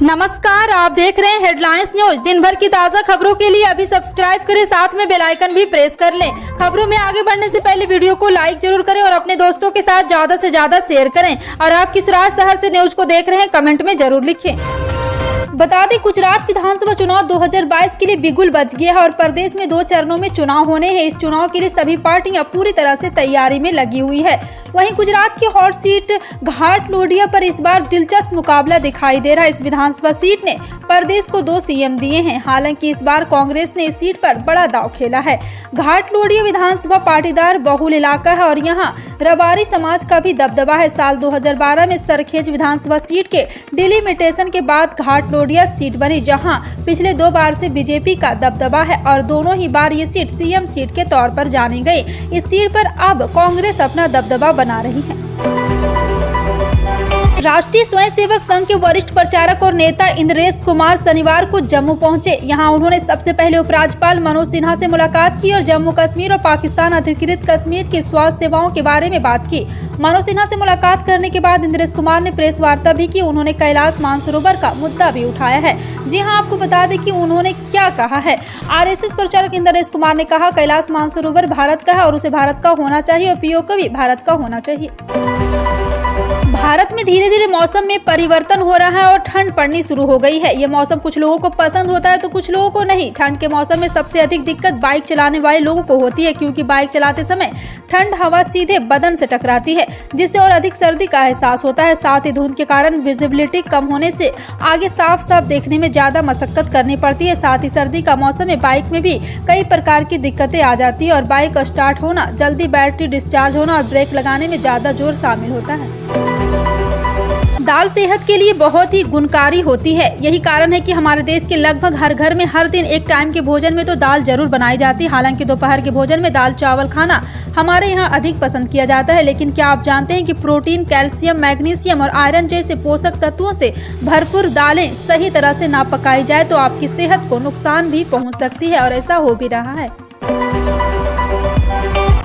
नमस्कार, आप देख रहे हैं हेडलाइंस न्यूज। दिन भर की ताज़ा खबरों के लिए अभी सब्सक्राइब करें, साथ में बेल आइकन भी प्रेस कर लें। खबरों में आगे बढ़ने से पहले वीडियो को लाइक जरूर करें और अपने दोस्तों के साथ ज्यादा से ज्यादा शेयर करें। और आप किस राज्य शहर से न्यूज को देख रहे हैं, कमेंट में जरूर लिखें। बता दें, गुजरात विधानसभा चुनाव 2022 के लिए बिगुल बज गया है और प्रदेश में 2 चरणों में चुनाव होने हैं। इस चुनाव के लिए सभी पार्टियां पूरी तरह से तैयारी में लगी हुई है। वहीं गुजरात की हॉट सीट घाट लोडिया पर इस बार दिलचस्प मुकाबला दिखाई दे रहा है। इस विधानसभा सीट ने प्रदेश को 2 सीएम दिए हैं। हालांकि इस बार कांग्रेस ने इस सीट पर बड़ा दांव खेला है। घाट लोडिया विधानसभा पाटीदार बहुल इलाका है और यहाँ रबारी समाज का भी दबदबा है। साल 2012 में सरखेज विधानसभा सीट के डिलिमिटेशन के बाद घाट लोडिया सीट बनी, जहां पिछले 2 बार से बीजेपी का दबदबा है और दोनों ही बार ये सीट सीएम सीट के तौर पर जानी गई। इस सीट पर अब कांग्रेस अपना दबदबा बना रही है। राष्ट्रीय स्वयंसेवक संघ के वरिष्ठ प्रचारक और नेता इंद्रेश कुमार शनिवार को जम्मू पहुंचे। यहां उन्होंने सबसे पहले उपराज्यपाल मनोज सिन्हा से मुलाकात की और जम्मू कश्मीर और पाकिस्तान अधिकृत कश्मीर की स्वास्थ्य सेवाओं के बारे में बात की। मनोज सिन्हा से मुलाकात करने के बाद इंद्रेश कुमार ने प्रेस वार्ता भी की। उन्होंने कैलाश मानसरोवर का मुद्दा भी उठाया है। जी हां, आपको बता दें कि उन्होंने क्या कहा है। आरएसएस प्रचारक इंद्रेश कुमार ने कहा, कैलाश मानसरोवर भारत का है और उसे भारत का होना चाहिए और पीओके भी भारत का होना चाहिए। भारत में धीरे धीरे मौसम में परिवर्तन हो रहा है और ठंड पड़नी शुरू हो गई है। ये मौसम कुछ लोगों को पसंद होता है तो कुछ लोगों को नहीं। ठंड के मौसम में सबसे अधिक दिक्कत बाइक चलाने वाले लोगों को होती है, क्योंकि बाइक चलाते समय ठंड हवा सीधे बदन से टकराती है, जिससे और अधिक सर्दी का एहसास होता है। साथ ही धुंध के कारण विजिबिलिटी कम होने से आगे साफ साफ देखने में ज्यादा मशक्कत करनी पड़ती है। साथ ही सर्दी का मौसम में बाइक में भी कई प्रकार की दिक्कतें आ जाती है और बाइक स्टार्ट होना, जल्दी बैटरी डिस्चार्ज होना और ब्रेक लगाने में ज्यादा जोर शामिल होता है। दाल सेहत के लिए बहुत ही गुणकारी होती है। यही कारण है कि हमारे देश के लगभग हर घर में हर दिन एक टाइम के भोजन में तो दाल जरूर बनाई जाती है। हालांकि दोपहर के भोजन में दाल चावल खाना हमारे यहाँ अधिक पसंद किया जाता है। लेकिन क्या आप जानते हैं कि प्रोटीन, कैल्शियम, मैग्नीशियम और आयरन जैसे पोषक तत्वों से भरपूर दालें सही तरह से ना पकाई जाए तो आपकी सेहत को नुकसान भी पहुँच सकती है, और ऐसा हो भी रहा है।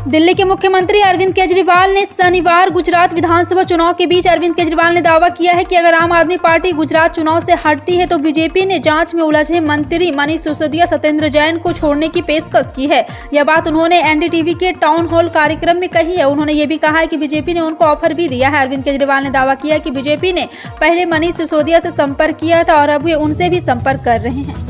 दिल्ली के मुख्यमंत्री अरविंद केजरीवाल ने शनिवार गुजरात विधानसभा चुनाव के बीच अरविंद केजरीवाल ने दावा किया है कि अगर आम आदमी पार्टी गुजरात चुनाव से हटती है तो बीजेपी ने जांच में उलझे मंत्री मनीष सिसोदिया, सत्येंद्र जैन को छोड़ने की पेशकश की है। यह बात उन्होंने एनडीटीवी के टाउन हॉल कार्यक्रम में कही है। उन्होंने ये भी कहा है कि बीजेपी ने उनको ऑफर भी दिया है। अरविंद केजरीवाल ने दावा किया कि बीजेपी ने पहले मनीष सिसोदिया से संपर्क किया था और अब वे उनसे भी संपर्क कर रहे हैं।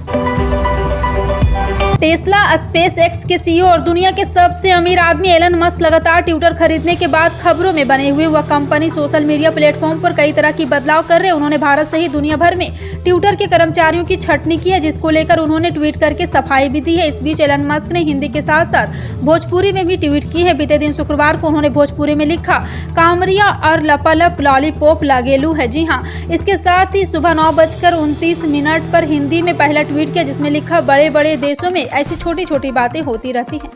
टेस्ला, स्पेस एक्स के सीईओ और दुनिया के सबसे अमीर आदमी एलन मस्क लगातार ट्विटर खरीदने के बाद खबरों में बने हुए वह कंपनी सोशल मीडिया प्लेटफॉर्म पर कई तरह की बदलाव कर रहे हैं। उन्होंने भारत सहित दुनिया भर में ट्विटर के कर्मचारियों की छटनी की है, जिसको लेकर उन्होंने ट्वीट करके सफाई भी दी है। इस बीच एलन मस्क ने हिंदी के साथ साथ भोजपुरी में भी ट्वीट की है। बीते दिन शुक्रवार को उन्होंने भोजपुरी में लिखा, कामरिया और लपालप लॉलीपॉप लागेलू है। जी हाँ, इसके साथ ही सुबह 9:29 पर हिंदी में पहला ट्वीट किया, जिसमें लिखा, बड़े बड़े देशों में ऐसी छोटी छोटी बातें होती रहती हैं।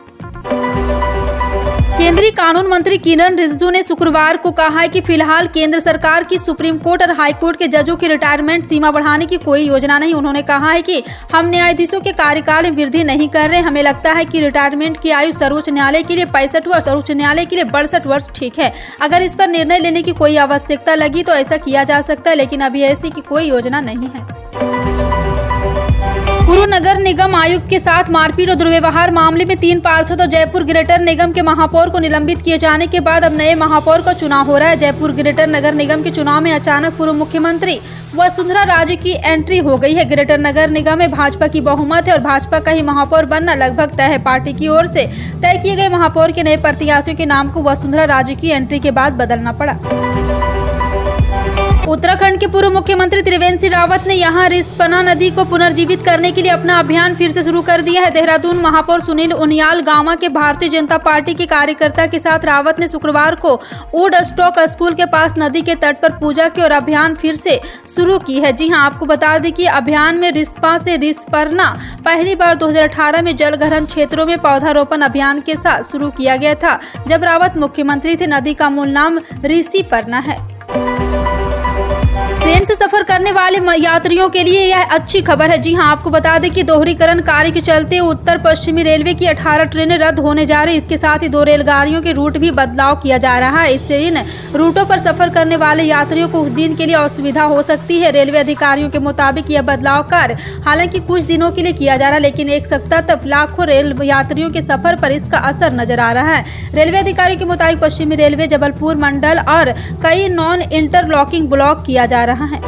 केंद्रीय कानून मंत्री किरण रिजिजू ने शुक्रवार को कहा है कि फिलहाल केंद्र सरकार की सुप्रीम कोर्ट और हाई कोर्ट के जजों की रिटायरमेंट सीमा बढ़ाने की कोई योजना नहीं। उन्होंने कहा है कि हम न्यायाधीशों के कार्यकाल में वृद्धि नहीं कर रहे। हमें लगता है कि रिटायरमेंट की आयु सर्वोच्च न्यायालय के लिए 65 वर्ष और उच्च न्यायालय के लिए 62 वर्ष ठीक है। अगर इस पर निर्णय लेने की कोई आवश्यकता लगी तो ऐसा किया जा सकता है, लेकिन अभी ऐसी की कोई योजना नहीं है। पूर्व नगर निगम आयुक्त के साथ मारपीट और दुर्व्यवहार मामले में 3 पार्षद और जयपुर ग्रेटर निगम के महापौर को निलंबित किए जाने के बाद अब नए महापौर का चुनाव हो रहा है। जयपुर ग्रेटर नगर निगम के चुनाव में अचानक पूर्व मुख्यमंत्री वसुंधरा राजे की एंट्री हो गई है। ग्रेटर नगर निगम में भाजपा की बहुमत है और भाजपा का ही महापौर बनना लगभग तय है। पार्टी की ओर से तय किए गए महापौर के नए प्रत्याशियों के नाम को वसुंधरा राजे की एंट्री के बाद बदलना पड़ा। उत्तराखंड के पूर्व मुख्यमंत्री त्रिवेंद्र सिंह रावत ने यहां रिस्पना नदी को पुनर्जीवित करने के लिए अपना अभियान फिर से शुरू कर दिया है। देहरादून महापौर सुनील उनियाल गामा के भारतीय जनता पार्टी के कार्यकर्ता के साथ रावत ने शुक्रवार को वुड स्टॉक स्कूल के पास नदी के तट पर पूजा की और अभियान फिर से शुरू की है। जी हां, आपको बता दें कि अभियान में रिस्पा से रिस्परना पहली बार 2018 में जलग्रहण क्षेत्रों में पौधारोपण अभियान के साथ शुरू किया गया था, जब रावत मुख्यमंत्री थे। नदी का मूल नाम ऋषिपर्णा है। ट्रेन से सफर करने वाले यात्रियों के लिए यह अच्छी खबर है। जी हां, आपको बता दें कि दोहरीकरण कार्य के चलते उत्तर पश्चिमी रेलवे की 18 ट्रेनें रद्द होने जा रही। इसके साथ ही 2 रेलगाड़ियों के रूट भी बदलाव किया जा रहा है। इससे इन रूटों पर सफर करने वाले यात्रियों को कुछ दिन के लिए असुविधा हो सकती है। रेलवे अधिकारियों के मुताबिक यह बदलाव कार्य हालांकि कुछ दिनों के लिए किया जा रहा है, लेकिन एक सप्ताह तक लाखों रेल यात्रियों के सफर पर इसका असर नजर आ रहा है। रेलवे अधिकारियों के मुताबिक पश्चिमी रेलवे जबलपुर मंडल और कई नॉन इंटरलॉकिंग ब्लॉक किया जा रहा है।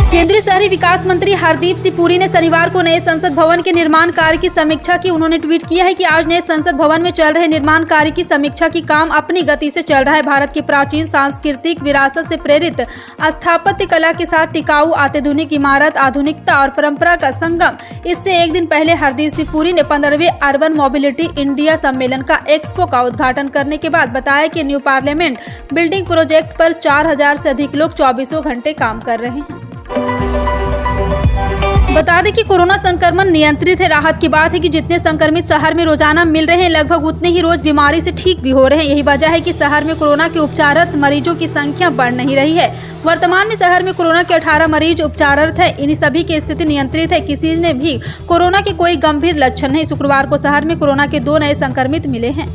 केंद्रीय शहरी विकास मंत्री हरदीप सिंह पुरी ने शनिवार को नए संसद भवन के निर्माण कार्य की समीक्षा की। उन्होंने ट्वीट किया है कि आज नए संसद भवन में चल रहे निर्माण कार्य की समीक्षा की काम अपनी गति से चल रहा है। भारत की प्राचीन सांस्कृतिक विरासत से प्रेरित स्थापत्य कला के साथ टिकाऊ अत्याधुनिक इमारत, आधुनिकता और परंपरा का संगम। इससे एक दिन पहले हरदीप सिंह पुरी ने 15वें अर्बन मोबिलिटी इंडिया सम्मेलन का एक्सपो का उद्घाटन करने के बाद बताया कि न्यू पार्लियामेंट बिल्डिंग प्रोजेक्ट पर 4000 से अधिक लोग 24 घंटे काम कर रहे हैं। बता दें कि कोरोना संक्रमण नियंत्रित है। राहत की बात है कि जितने संक्रमित शहर में रोजाना मिल रहे हैं, लगभग उतने ही रोज बीमारी से ठीक भी हो रहे हैं। यही वजह है कि शहर में कोरोना के उपचाररत मरीजों की संख्या बढ़ नहीं रही है। वर्तमान में शहर में कोरोना के 18 मरीज उपचाररत है। इन सभी की स्थिति नियंत्रित है। किसी ने भी कोरोना के कोई गंभीर लक्षण नहीं। शुक्रवार को शहर में कोरोना के 2 नए संक्रमित मिले हैं।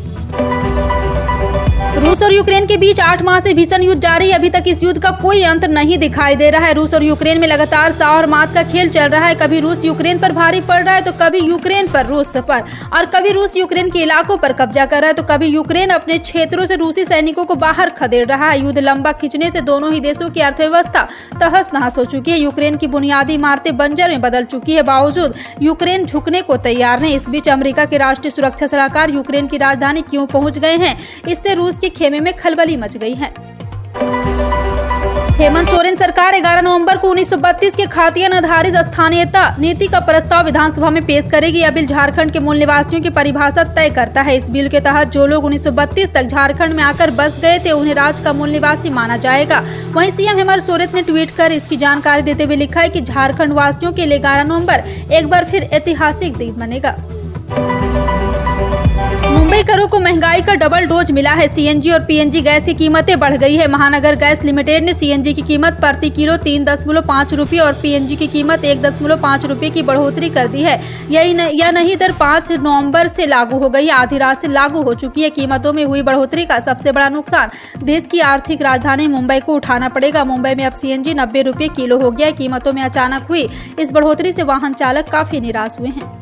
रूस और यूक्रेन के बीच 8 माह से भीषण युद्ध जारी है। अभी तक इस युद्ध का कोई अंत नहीं दिखाई दे रहा है। रूस और यूक्रेन में लगातार साव और मात का खेल चल रहा है। कभी रूस यूक्रेन पर भारी पड़ रहा है, तो कभी यूक्रेन पर रूस पर, और कभी रूस यूक्रेन के इलाकों पर कब्जा कर रहा है, तो कभी यूक्रेन अपने क्षेत्रों से रूसी सैनिकों को बाहर खदेड़ रहा है। युद्ध लंबा खींचने से दोनों ही देशों की अर्थव्यवस्था तहस नहस हो चुकी है। यूक्रेन की बुनियादी इमारतें बंजर में बदल चुकी है। बावजूद यूक्रेन झुकने को तैयार नहीं। इस बीच अमेरिका के राष्ट्रीय सुरक्षा सलाहकार यूक्रेन की राजधानी कीव पहुंच गए हैं। इससे रूस के खेमे में खलबली मच गई है। हेमंत सोरेन सरकार 11 नवंबर को 1932 के खातियान आधारित स्थानीयता नीति का प्रस्ताव विधानसभा में पेश करेगी। यह बिल झारखंड के मूल निवासियों की परिभाषा तय करता है। इस बिल के तहत जो लोग 1932 तक झारखंड में आकर बस गए थे, उन्हें राज्य का मूल निवासी माना जाएगा। वहीं सीएम हेमंत सोरेन ने ट्वीट कर इसकी जानकारी देते हुए लिखा है कि झारखंड वासियों के लिए 11 नवंबर एक बार फिर ऐतिहासिक दिन बनेगा। मुंबई करों को महंगाई का डबल डोज मिला है। सीएनजी और पीएनजी गैस की कीमतें बढ़ गई है। महानगर गैस लिमिटेड ने सीएनजी की कीमत प्रति किलो 3.5 रुपये और पीएनजी की कीमत 1.5 रुपये की बढ़ोतरी कर दी है। यह नई दर 5 नवंबर से लागू हो गई है। आधी रात से लागू हो चुकी है। कीमतों में हुई बढ़ोतरी का सबसे बड़ा नुकसान देश की आर्थिक राजधानी मुंबई को उठाना पड़ेगा। मुंबई में अब सीएनजी 90 रुपये किलो हो गया है। कीमतों में अचानक हुई इस बढ़ोतरी से वाहन चालक काफी निराश हुए हैं।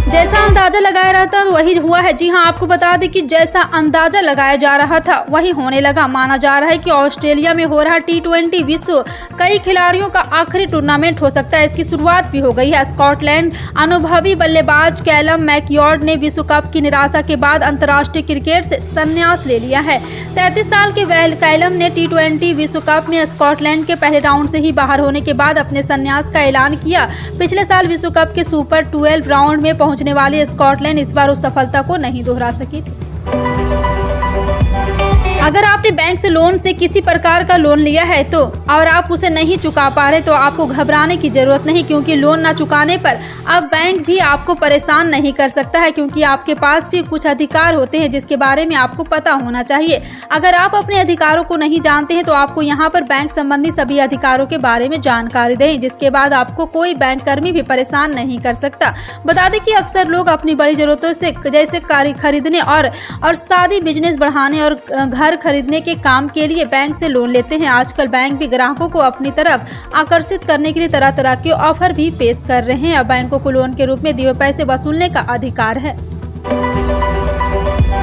जैसा अंदाजा लगाया रहा था वही हुआ है। जी हां, आपको बता दें कि जैसा अंदाजा लगाया जा रहा था वही होने लगा। माना जा रहा है कि ऑस्ट्रेलिया में हो रहा T20 विश्व कई खिलाड़ियों का आखिरी टूर्नामेंट हो सकता है। इसकी शुरुआत भी हो गई है। स्कॉटलैंड अनुभवी बल्लेबाज कैलम मैकयॉर्ड ने विश्व कप की निराशा के बाद अंतर्राष्ट्रीय क्रिकेट से संन्यास ले लिया है। 33 साल के कैलम ने T20 विश्व कप में स्कॉटलैंड के पहले राउंड से ही बाहर होने के बाद अपने संन्यास का ऐलान किया। पिछले साल विश्व कप के सुपर 12 राउंड में पहुंचने वाली स्कॉटलैंड इस बार उस सफलता को नहीं दोहरा सकी थी। अगर आपने बैंक से लोन से किसी प्रकार का लोन लिया है तो और आप उसे नहीं चुका पा रहे, तो आपको घबराने की जरूरत नहीं, क्योंकि लोन न चुकाने पर अब बैंक भी आपको परेशान नहीं कर सकता है, क्योंकि आपके पास भी कुछ अधिकार होते हैं जिसके बारे में आपको पता होना चाहिए। अगर आप अपने अधिकारों को नहीं जानते हैं तो आपको यहाँ पर बैंक संबंधी सभी अधिकारों के बारे में जानकारी दें, जिसके बाद आपको कोई बैंक कर्मी भी परेशान नहीं कर सकता। बता दें कि अक्सर लोग अपनी बड़ी जरूरतों से जैसे कार खरीदने और शादी, बिजनेस बढ़ाने और घर खरीदने के काम के लिए बैंक से लोन लेते हैं। आजकल बैंक भी ग्राहकों को अपनी तरफ आकर्षित करने के लिए तरह तरह के ऑफर भी पेश कर रहे हैं। अब बैंकों को लोन के रूप में दिए पैसे वसूलने का अधिकार है।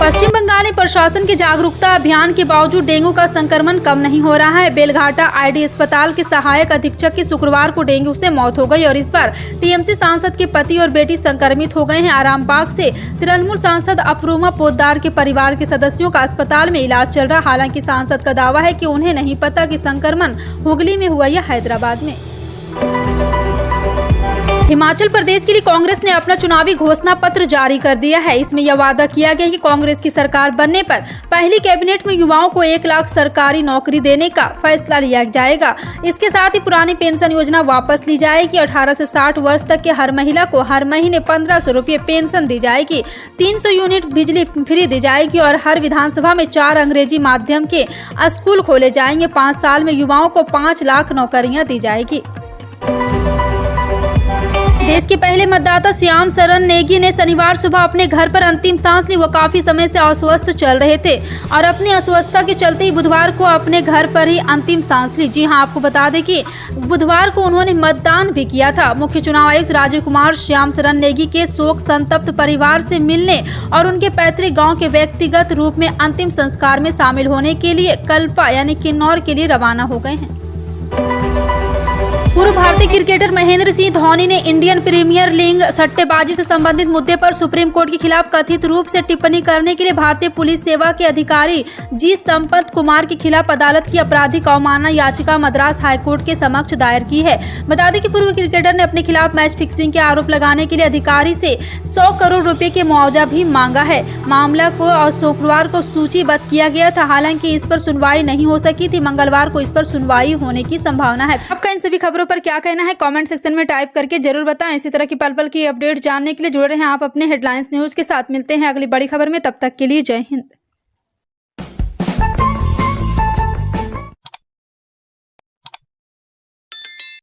पश्चिम बंगाल में प्रशासन के जागरूकता अभियान के बावजूद डेंगू का संक्रमण कम नहीं हो रहा है। बेलघाटा आईडी अस्पताल के सहायक अधीक्षक की शुक्रवार को डेंगू से मौत हो गई और इस बार टीएमसी सांसद के पति और बेटी संक्रमित हो गए हैं। आरामबाग से तृणमूल सांसद अपूर्वा पोद्दार के परिवार के सदस्यों का अस्पताल में इलाज चल रहा। हालांकि सांसद का दावा है कि उन्हें नहीं पता कि संक्रमण हुगली में हुआ या हैदराबाद में। हिमाचल प्रदेश के लिए कांग्रेस ने अपना चुनावी घोषणा पत्र जारी कर दिया है। इसमें यह वादा किया गया कि कांग्रेस की सरकार बनने पर पहली कैबिनेट में युवाओं को 1 लाख सरकारी नौकरी देने का फैसला लिया जाएगा। इसके साथ ही पुरानी पेंशन योजना वापस ली जाएगी। 18 से 60 वर्ष तक के हर महिला को हर महीने 1500 रुपये पेंशन दी जाएगी। 300 यूनिट बिजली फ्री दी जाएगी और हर विधानसभा में 4 अंग्रेजी माध्यम के स्कूल खोले जाएंगे। 5 साल में युवाओं को 5 लाख नौकरियां दी जाएगी। देश के पहले मतदाता श्याम शरण नेगी ने शनिवार सुबह अपने घर पर अंतिम सांस ली। वो काफी समय से अस्वस्थ चल रहे थे और अपनी अस्वस्थता के चलते ही बुधवार को अपने घर पर ही अंतिम सांस ली। जी हां, आपको बता दें कि बुधवार को उन्होंने मतदान भी किया था। मुख्य चुनाव आयुक्त राजीव कुमार श्याम शरण नेगी के शोक संतप्त परिवार से मिलने और उनके पैतृक गाँव के व्यक्तिगत रूप में अंतिम संस्कार में शामिल होने के लिए कल्पा यानी किन्नौर के लिए रवाना हो गए हैं। पूर्व भारतीय क्रिकेटर महेंद्र सिंह धोनी ने इंडियन प्रीमियर लीग सट्टेबाजी से संबंधित मुद्दे पर सुप्रीम कोर्ट के खिलाफ कथित रूप से टिप्पणी करने के लिए भारतीय पुलिस सेवा के अधिकारी जी संपत कुमार के खिलाफ अदालत की आपराधिक अवमानना याचिका मद्रास हाईकोर्ट के समक्ष दायर की है। बता दें कि पूर्व क्रिकेटर ने अपने खिलाफ मैच फिक्सिंग के आरोप लगाने के लिए अधिकारी से 100 करोड़ रुपए के मुआवजा भी मांगा है। मामला को शुक्रवार को सूचीबद्ध किया गया था। हालांकि इस पर सुनवाई नहीं हो सकी थी। मंगलवार को इस पर सुनवाई होने की संभावना है। आपका इन सभी खबरों पर क्या कहना है कमेंट सेक्शन में टाइप करके जरूर बताएं। इसी तरह की पल पल की अपडेट जानने के लिए जुड़े रहें आप अपने हेडलाइंस न्यूज के साथ। मिलते हैं अगली बड़ी खबर में, तब तक के लिए जय हिंद।